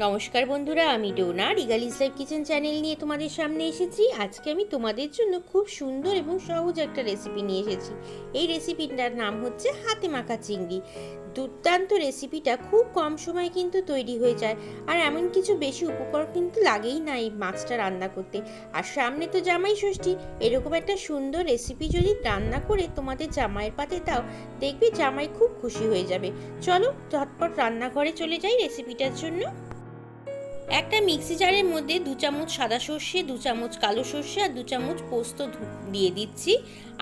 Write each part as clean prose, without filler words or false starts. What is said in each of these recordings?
নমস্কার বন্ধুরা, আমি ডোনা রিগালিস লাইফ কিচেন চ্যানেল নিয়ে তোমাদের সামনে এসেছি। আজকে আমি তোমাদের জন্য খুব সুন্দর এবং সহজ একটা রেসিপি নিয়ে এসেছি। এই রেসিপিটার নাম হচ্ছে হাতে মাখা চিংড়ি। দুর্দান্ত রেসিপিটা খুব কম সময়ে কিন্তু তৈরি হয়ে যায়, আর এমন কিছু বেশি উপকরণ কিন্তু লাগেই না এই মাছটা রান্না করতে। আর সামনে তো জামাই ষষ্ঠী, এরকম একটা সুন্দর রেসিপি যদি রান্না করে তোমাদের জামাইয়ের পাতে দাও, দেখবে জামাই খুব খুশি হয়ে যাবে। চলো ঝটপট রান্নাঘরে চলে যাই রেসিপিটার জন্য। একটা মিক্সি জারের মধ্যে 2 চামচ সাদা সর্ষে, 2 চামচ কালো সর্ষে আর 2 চামচ পোস্ত দিয়ে দিচ্ছি।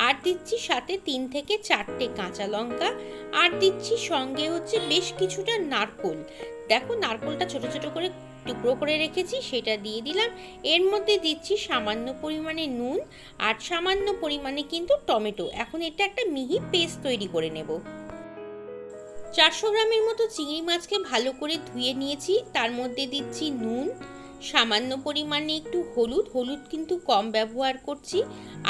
আর দিচ্ছি সাথে 3 থেকে 4টে কাঁচা লঙ্কা। আর দিচ্ছি সঙ্গে হচ্ছে বেশ কিছুটা নারকোল। দেখো নারকোলটা ছোট ছোট করে টুকরো করে রেখেছি, সেটা দিয়ে দিলাম। এর মধ্যে দিচ্ছি সামান্য পরিমাণে নুন আর সামান্য পরিমাণে কিন্তু টমেটো। এখন এটা একটা মিহি পেস্ট তৈরি করে নেব। 400 গ্রামের মতো চিংড়ি মাছকে ভালো করে ধুয়ে নিয়েছি। তার মধ্যে দিচ্ছি নুন, সামান্য পরিমাণে একটু হলুদ কিন্তু কম ব্যবহার করছি।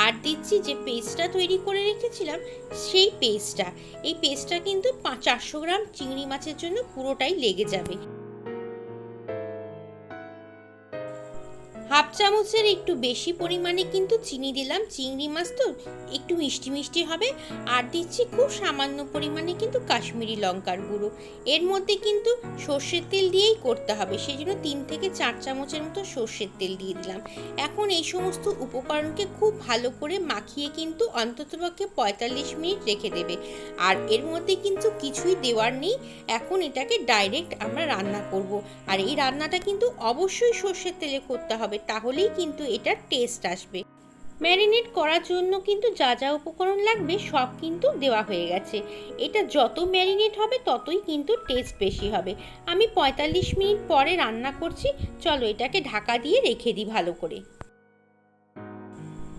আর দিচ্ছি যে পেস্টটা তৈরি করে রেখেছিলাম সেই পেস্টটা। এই পেস্টটা কিন্তু 400 গ্রাম চিংড়ি মাছের জন্য পুরোটাই লেগে যাবে। হাফ চামচের একটু বেশি পরিমাণে কিন্তু চিনি দিলাম, চিংড়ি মাছ তো একটু মিষ্টি মিষ্টি হবে। আর দিচ্ছি খুব সামান্য পরিমাণে কিন্তু কাশ্মীরি লঙ্কার গুঁড়ো। এর মধ্যে কিন্তু সর্ষের তেল দিয়েই করতে হবে, সেই জন্য 3 থেকে 4 চামচের মতো সর্ষের তেল দিয়ে দিলাম। এখন এই সমস্ত উপকরণকে খুব ভালো করে মাখিয়ে কিন্তু অন্ততপক্ষে 45 মিনিট রেখে দেবে। আর এর মধ্যে কিন্তু কিছুই দেওয়ার নেই, এখন এটাকে ডাইরেক্ট আমরা রান্না করব। আর এই রান্নাটা কিন্তু অবশ্যই সর্ষের তেলে করতে হবে, তাহলেই কিন্তু এটার টেস্ট আসবে। ম্যারিনেট করার জন্য কিন্তু যা যা উপকরণ লাগবে সব কিন্তু দেওয়া হয়ে গেছে। এটা যত ম্যারিনেট হবে ততই কিন্তু টেস্ট বেশি হবে। আমি 45 মিনিট পরে রান্না করছি। চলো এটাকে ঢাকা দিয়ে রেখে দিই ভালো করে।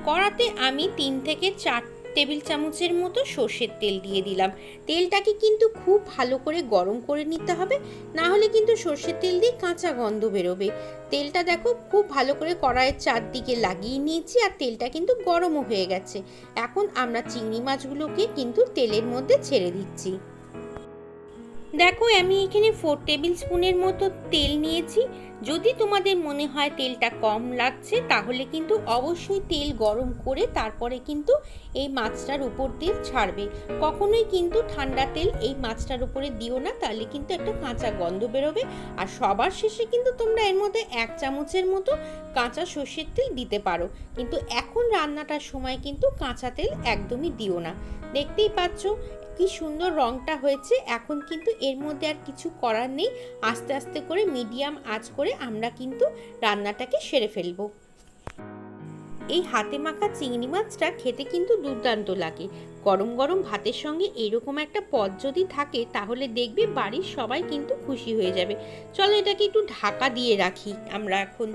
কড়াতে আমি 3 থেকে 4 টেবিল চামচের মতো সর্ষের তেল দিয়ে দিলাম। তেলটাকে কিন্তু খুব ভালো করে গরম করে নিতে হবে, না হলে কিন্তু সর্ষের তেল দিয়ে কাঁচা গন্ধ বেরোবে। তেলটা দেখো খুব ভালো করে কড়াইয়ের চারদিকে লাগিয়ে নিয়েছি, আর তেলটা কিন্তু গরমও হয়ে গেছে। এখন আমরা চিংড়ি মাছগুলোকে কিন্তু তেলের মধ্যে ছেড়ে দিচ্ছি। দেখো আমি এখানে 4 টেবিল স্পুনের মতো তেল নিয়েছি। যদি তোমাদের মনে হয় তেলটা কম লাগছে, তাহলে কিন্তু অবশ্যই তেল গরম করে তারপরে কিন্তু এই মাছটার উপর দিয়ে ছাড়বে। কখনোই কিন্তু ঠান্ডা তেল এই মাছটার উপরে দিও না, তাহলে কিন্তু একটা কাঁচা গন্ধ বেরোবে। আর সবার শেষে কিন্তু তোমরা এর মধ্যে 1 চামচের মতো কাঁচা সর্ষের তেল দিতে পারো, কিন্তু এখন রান্নাটার সময় কিন্তু কাঁচা তেল একদমই দিও না। দেখতেই পাচ্ছ কি সুন্দর রংটা হয়েছে। এখন কিন্তু এর মধ্যে আর কিছু করার নেই, আস্তে আস্তে করে মিডিয়াম আঁচ করে আমরা কিন্তু রান্নাটাকে সেরে ফেলবো। এই হাতে মাখা চিংড়ি মাছটা খেতে কিন্তু দুর্দান্ত লাগে। গরম গরম ভাতের সঙ্গে এরকম একটা পদ যদি থাকে, তাহলে দেখবে বাড়ির সবাই কিন্তু খুশি হয়ে যাবে। চলো এটাকে একটু ঢাকা দিয়ে রাখি আমরা এখন।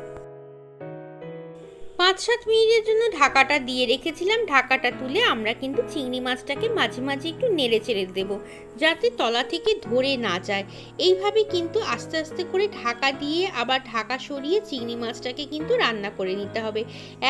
5-7 মিনিটের জন্য ঢাকাটা দিয়ে রেখেছিলাম। ঢাকাটা তুলে আমরা কিন্তু চিংড়ি মাছটাকে মাঝে মাঝে একটু নেড়ে চেড়ে দেবো, যাতে তলা থেকে ধরে না যায়। এইভাবে কিন্তু আস্তে আস্তে করে ঢাকা দিয়ে আবার ঢাকা সরিয়ে চিংড়ি মাছটাকে কিন্তু রান্না করে নিতে হবে।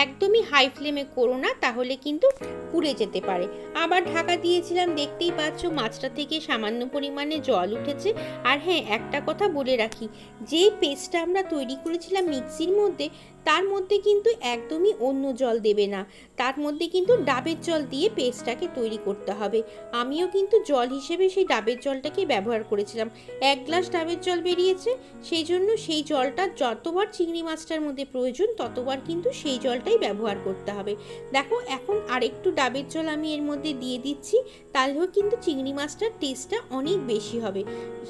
একদমই হাই ফ্লেমে করো না, তাহলে কিন্তু পুড়ে যেতে পারে। আবার ঢাকা দিয়েছিলাম, দেখতেই পাচ্ছ মাছটা থেকে সামান্য পরিমাণে জল উঠেছে। আর হ্যাঁ, একটা কথা বলে রাখি, যে পেস্টটা আমরা তৈরি করেছিলাম মিক্সির মধ্যে, তার মধ্যে কিন্তু একদমই অন্য জল দেবে না, তার মধ্যে কিন্তু ডাবের জল দিয়ে পেস্টটাকে তৈরি করতে হবে। আমিও কিন্তু জল হিসেবে সেই ডাবের জলটাকে ব্যবহার করেছিলাম। 1 গ্লাস ডাবের জল বেরিয়েছে, সেই জন্য সেই জলটা যতবার চিংড়ি মাছটার মধ্যে প্রয়োজন ততবার কিন্তু সেই জলটাই ব্যবহার করতে হবে। দেখো এখন আরেকটু ডাবের জল আমি এর মধ্যে দিয়ে দিচ্ছি, তাহলেও কিন্তু চিংড়ি মাছটার টেস্টটা অনেক বেশি হবে।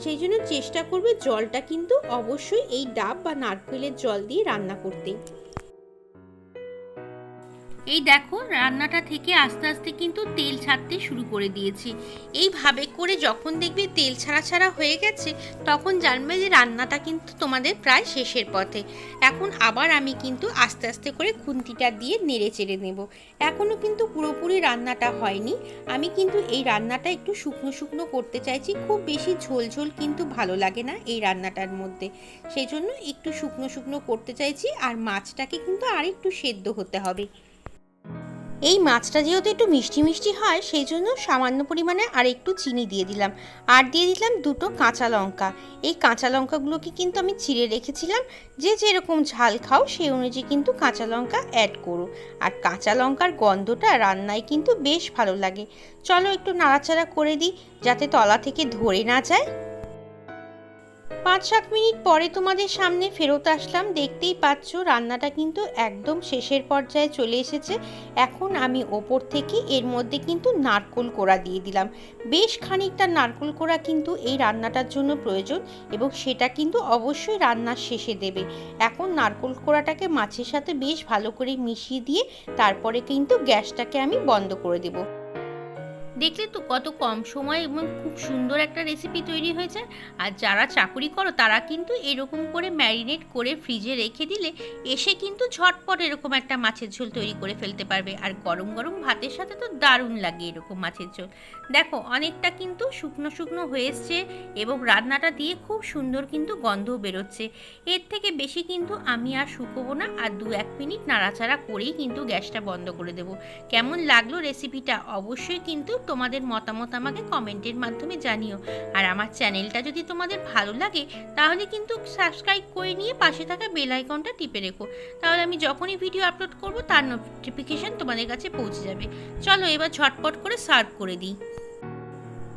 সেই জন্য চেষ্টা করবে জলটা কিন্তু অবশ্যই এই ডাব বা নারকেলের জল দিয়ে রান্না করতে। এই দেখো রান্নাটা থেকে আস্তে আস্তে কিন্তু তেল ছাড়তে শুরু করে দিয়েছি। এইভাবে করে যখন দেখবে তেল ছাড়া ছাড়া হয়ে গেছে, তখন জানবে যে রান্নাটা কিন্তু তোমাদের প্রায় শেষের পথে। এখন আবার আমি কিন্তু আস্তে আস্তে করে খুন্তিটা দিয়ে নেড়ে চেড়ে নেব। এখনও কিন্তু পুরোপুরি রান্নাটা হয়নি। আমি কিন্তু এই রান্নাটা একটু শুকনো শুকনো করতে চাইছি, খুব বেশি ঝোল ঝোল কিন্তু ভালো লাগে না এই রান্নাটার মধ্যে। সেই জন্য একটু শুকনো শুকনো করতে চাইছি, আর মাছটাকে কিন্তু আর একটু সেদ্ধ হতে হবে। এই মাছটা যেহেতু একটু মিষ্টি মিষ্টি হয়, সেই জন্য সামান্য পরিমাণে আর একটু চিনি দিয়ে দিলাম, আর দিয়ে দিলাম 2টো কাঁচা লঙ্কা। এই কাঁচা লঙ্কাগুলোকে কিন্তু আমি চিড়ে রেখেছিলাম, যে যেরকম ঝাল খাও সেই অনুযায়ী কিন্তু কাঁচা লঙ্কা অ্যাড করো। আর কাঁচা লঙ্কার গন্ধটা রান্নায় কিন্তু বেশ ভালো লাগে। চলো একটু নাড়াচাড়া করে দিই, যাতে তলা থেকে ধরে না যায়। 5-7 মিনিট পরে তোমাদের সামনে ফেরত আসলাম। দেখতেই পাচ্ছ রান্নাটা কিন্তু একদম শেষের পর্যায়ে চলে এসেছে। এখন আমি ওপর থেকে এর মধ্যে কিন্তু নারকোল কোড়া দিয়ে দিলাম। বেশ খানিকটা নারকোল কোড়া কিন্তু এই রান্নাটার জন্য প্রয়োজন, এবং সেটা কিন্তু অবশ্যই রান্নার শেষে দেবে। এখন নারকোল কোড়াটাকে মাছের সাথে বেশ ভালো করে মিশিয়ে দিয়ে তারপরে কিন্তু গ্যাসটাকে আমি বন্ধ করে দেবো। দেখলে তো কত কম সময় এবং খুব সুন্দর একটা রেসিপি তৈরি হয়েছে। আর যারা চাকুরি করো তারা কিন্তু এরকম করে ম্যারিনেট করে ফ্রিজে রেখে দিলে এসে কিন্তু ঝটপট এরকম একটা মাছের ঝোল তৈরি করে ফেলতে পারবে। আর গরম গরম ভাতের সাথে তো দারুণ লাগে এরকম মাছের ঝোল। দেখো অনেকটা কিন্তু শুকনো শুকনো হয়ে এসছে, এবং রান্নাটা দিয়ে খুব সুন্দর কিন্তু গন্ধও বেরোচ্ছে। এর থেকে বেশি কিন্তু আমি আর শুকোবো না, আর 2-1 মিনিট নাড়াচাড়া করেই কিন্তু গ্যাসটা বন্ধ করে দেবো। কেমন লাগলো রেসিপিটা অবশ্যই কিন্তু তোমাদের মতামত আমাকে কমেন্টের মাধ্যমে জানিও। আর আমার চ্যানেলটা যদি তোমাদের ভালো লাগে তাহলে কিন্তু সাবস্ক্রাইব করে নিয়ে পাশে থাকা বেল আইকনটা টিপে রেখো, তাহলে আমি যখনই ভিডিও আপলোড করব তার নোটিফিকেশন তোমাদের কাছে পৌঁছে যাবে। চলো এবার ঝটপট করে সার্ভ করে দিই।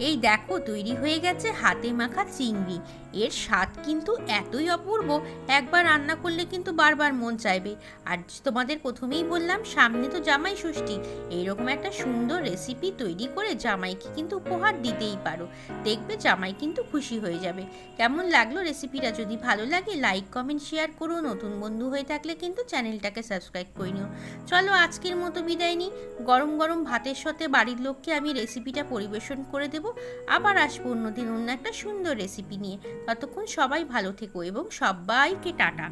এই দেখো তৈরি হয়ে গেছে হাতে মাখা চিংড়ি। এর স্বাদ কিন্তু এতই অপূর্ব, একবার রান্না করলে কিন্তু বারবার মন চাইবে। আর তোমাদের প্রথমেই বললাম সামনে তো জামাই ষষ্ঠী, এইরকম একটা সুন্দর রেসিপি তৈরি করে জামাইকে কিন্তু উপহার দিতেই পারো। দেখবে জামাই কিন্তু খুশি হয়ে যাবে। কেমন লাগলো রেসিপিটা? যদি ভালো লাগে লাইক কমেন্ট শেয়ার করো, নতুন বন্ধু হয়ে থাকলে কিন্তু চ্যানেলটাকে সাবস্ক্রাইব করে নিও। চলো আজকের মতো বিদায় নিই। গরম গরম ভাতের সাথে বাড়ির লোককে আমি রেসিপিটা পরিবেশন করে দেবো। আবার আসবো অন্যদিন অন্য একটা সুন্দর রেসিপি নিয়ে। ততক্ষণ সবাই ভালো থেকো এবং সবাইকে টাটা।